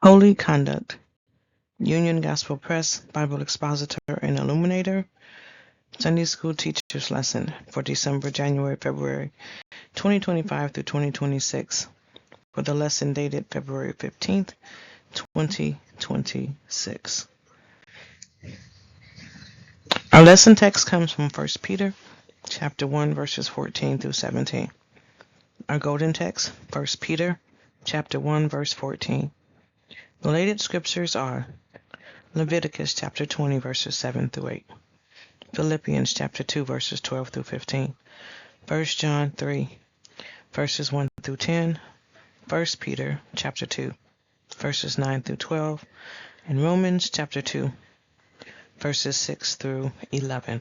Holy Conduct, Union Gospel Press, Bible Expositor, and Illuminator, Sunday School Teacher's Lesson for December, January, February 2025 through 2026, for the lesson dated February 15th, 2026. Our lesson text comes from 1 Peter chapter 1, verses 14 through 17. Our golden text, 1 Peter chapter 1, verse 14. Related scriptures are Leviticus chapter 20, verses 7 through 8. Philippians chapter 2, verses 12 through 15. 1 John 3, verses 1 through 10. 1 Peter chapter 2, verses 9 through 12. And Romans chapter 2, verses 6 through 11.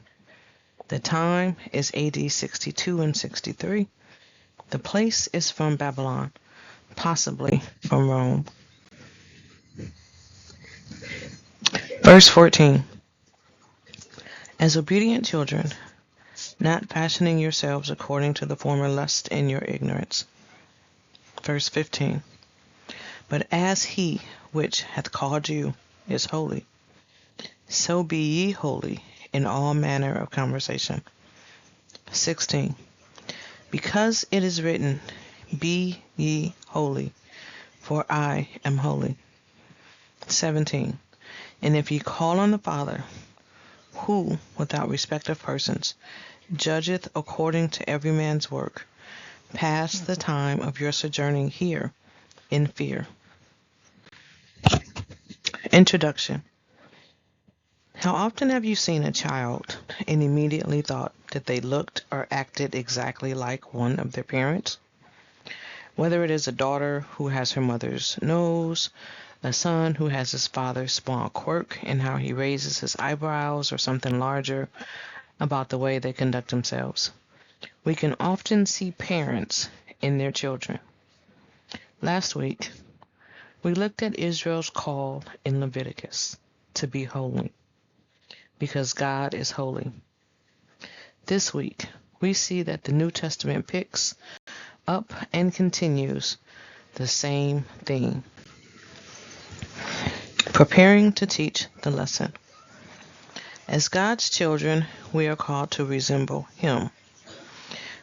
The time is AD 62 and 63. The place is from Babylon, possibly from Rome. Verse 14. As obedient children, not fashioning yourselves according to the former lust in your ignorance. Verse 15. But as he which hath called you is holy, so be ye holy in all manner of conversation. 16. Because it is written, Be ye holy, for I am holy. 17. And if ye call on the Father, who, without respect of persons, judgeth according to every man's work, pass the time of your sojourning here in fear. Introduction. How often have you seen a child and immediately thought that they looked or acted exactly like one of their parents? Whether it is a daughter who has her mother's nose, a son who has his father's small quirk in how he raises his eyebrows, or something larger about the way they conduct themselves, we can often see parents in their children. Last week, we looked at Israel's call in Leviticus to be holy, because God is holy. This week, we see that the New Testament picks up and continues the same theme. Preparing to teach the lesson. As God's children, we are called to resemble Him.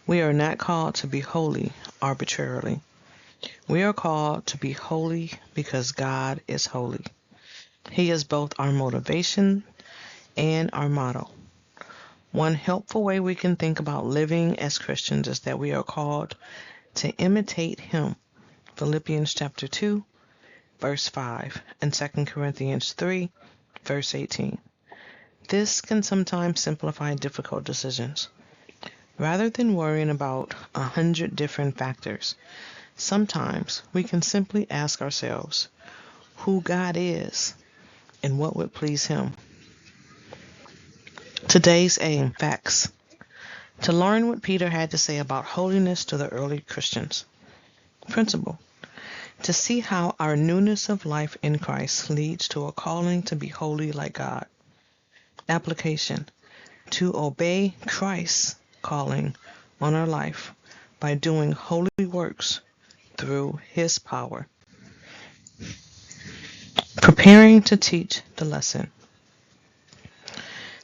We are not called to be holy arbitrarily. We are called to be holy because God is holy. He is both our motivation and our motto. One helpful way we can think about living as Christians is that we are called to imitate Him. Philippians chapter 2, verse 5, and 2 Corinthians 3, verse 18. This can sometimes simplify difficult decisions. Rather than worrying about 100 different factors, sometimes we can simply ask ourselves who God is and what would please Him. Today's aim, facts. To learn what Peter had to say about holiness to the early Christians. Principle. To see how our newness of life in Christ leads to a calling to be holy like God. Application. To obey Christ's calling on our life by doing holy works through His power. Preparing to teach the lesson.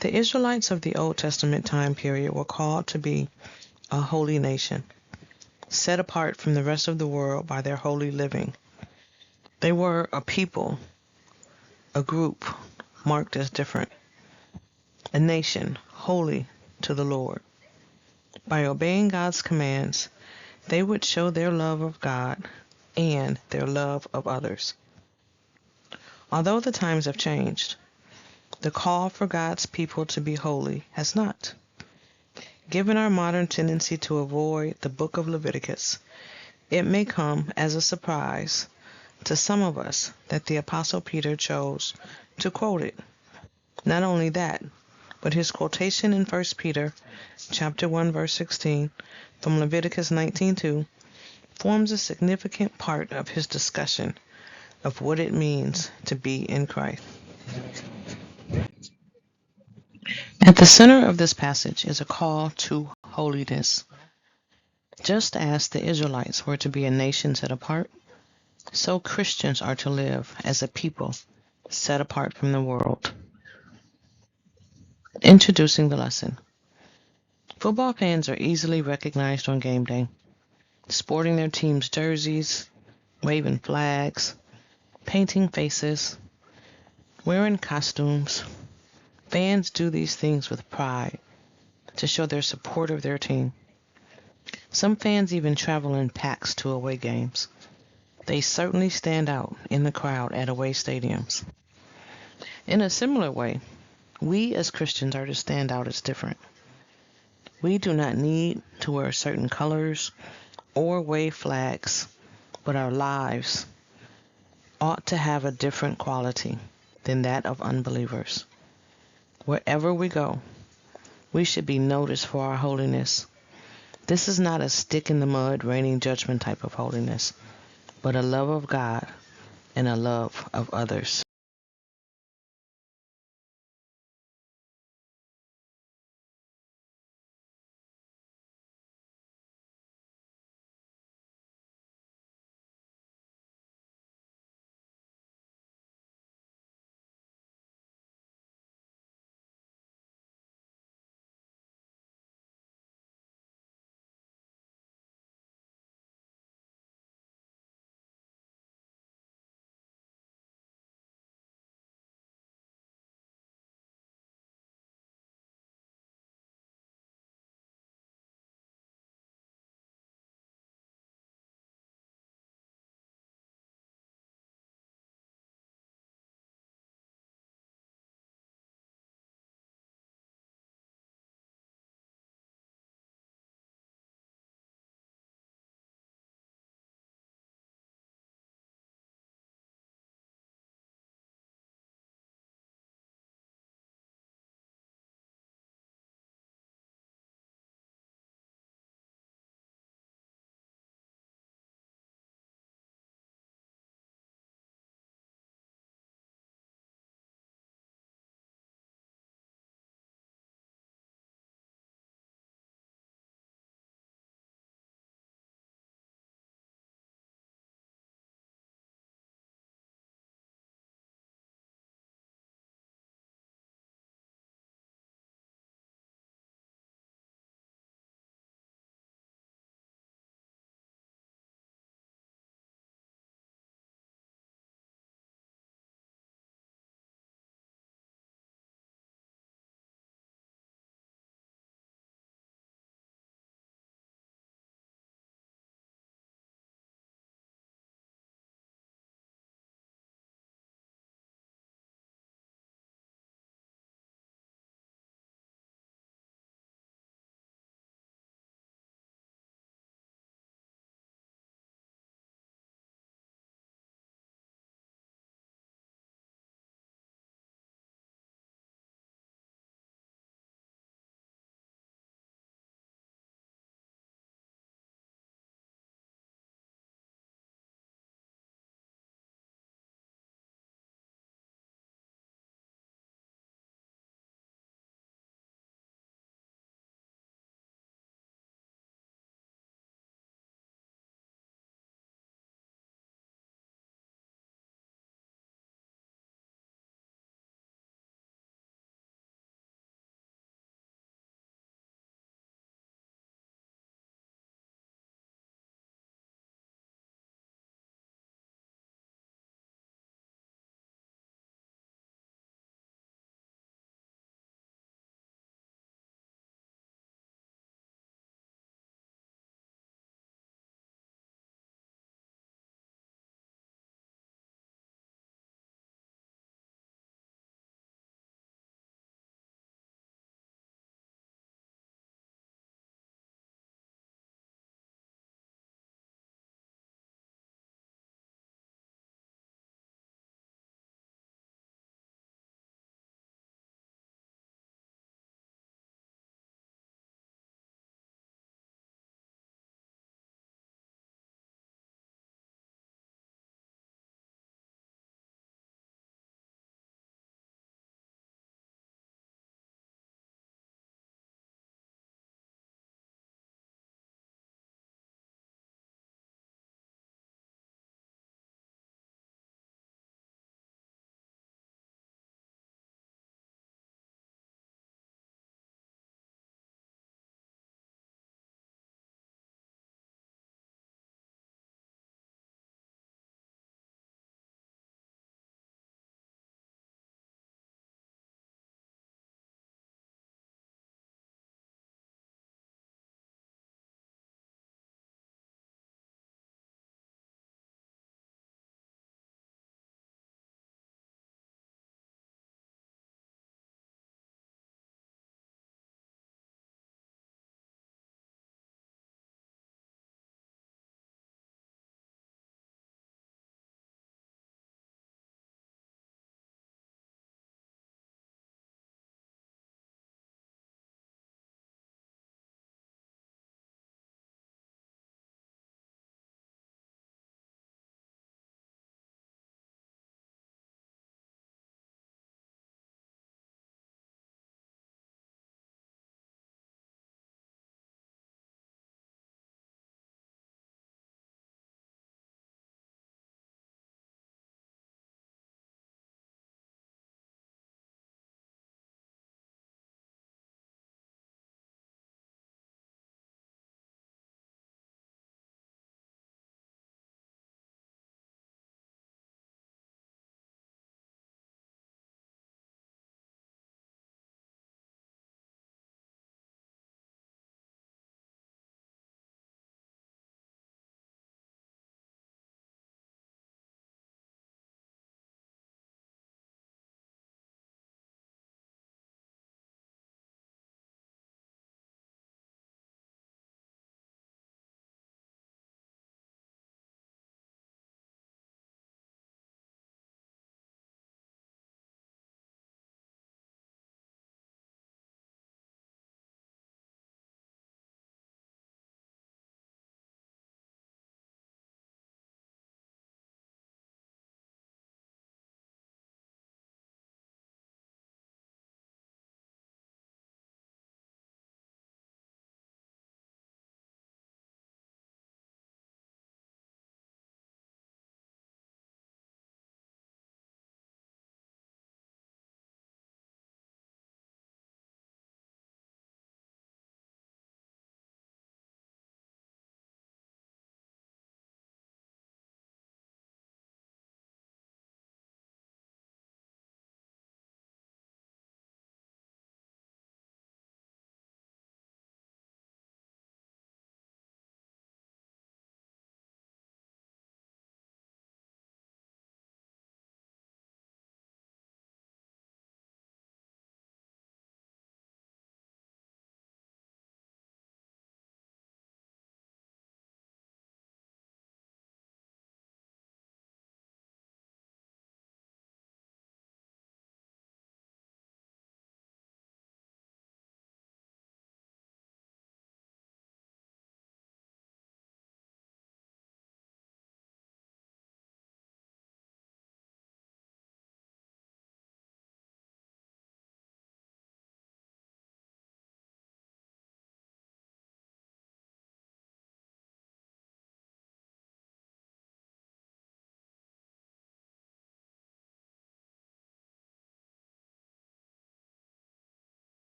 The Israelites of the Old Testament time period were called to be a holy nation, set apart from the rest of the world by their holy living. They were a people, a group marked as different, a nation holy to the Lord. By obeying God's commands, they would show their love of God and their love of others. Although the times have changed, the call for God's people to be holy has not. Given our modern tendency to avoid the book of Leviticus, it may come as a surprise to some of us that the Apostle Peter chose to quote it. Not only that, but his quotation in 1 Peter chapter 1, verse 16 from Leviticus 19:2 forms a significant part of his discussion of what it means to be in Christ. At the center of this passage is a call to holiness. Just as the Israelites were to be a nation set apart, So Christians are to live as a people set apart from the world. Introducing the lesson. Football fans are easily recognized on game day, sporting their team's jerseys, waving flags, painting faces, wearing costumes. Fans do these things with pride to show their support of their team. Some fans even travel in packs to away games. They certainly stand out in the crowd at away stadiums. In a similar way, we as Christians are to stand out as different. We do not need to wear certain colors or wave flags, but our lives ought to have a different quality than that of unbelievers. Wherever we go, we should be noticed for our holiness. This is not a stick in the mud, raining judgment type of holiness, but a love of God and a love of others.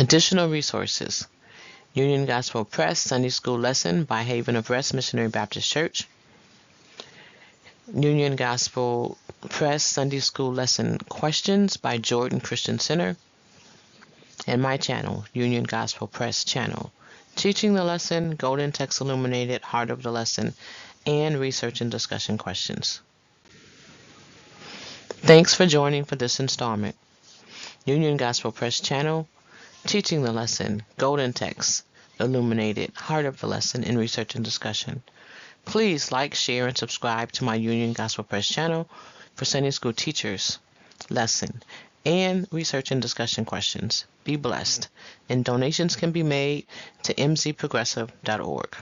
Additional resources: Union Gospel Press Sunday School Lesson by Haven of Rest Missionary Baptist Church. Union Gospel Press Sunday School Lesson Questions by Jordan Christian Center. And my channel, Union Gospel Press channel, Teaching the Lesson, Golden Text Illuminated, Heart of the Lesson, and Research and Discussion Questions. Thanks for joining for this installment. Union Gospel Press channel, Teaching the Lesson, Golden Text Illuminated, Heart of the Lesson, and Research and Discussion. Please like, share, and subscribe to my Union Gospel Press channel for Sunday School teachers, lesson, and research and discussion questions. Be blessed. And donations can be made to mzprogressive.org.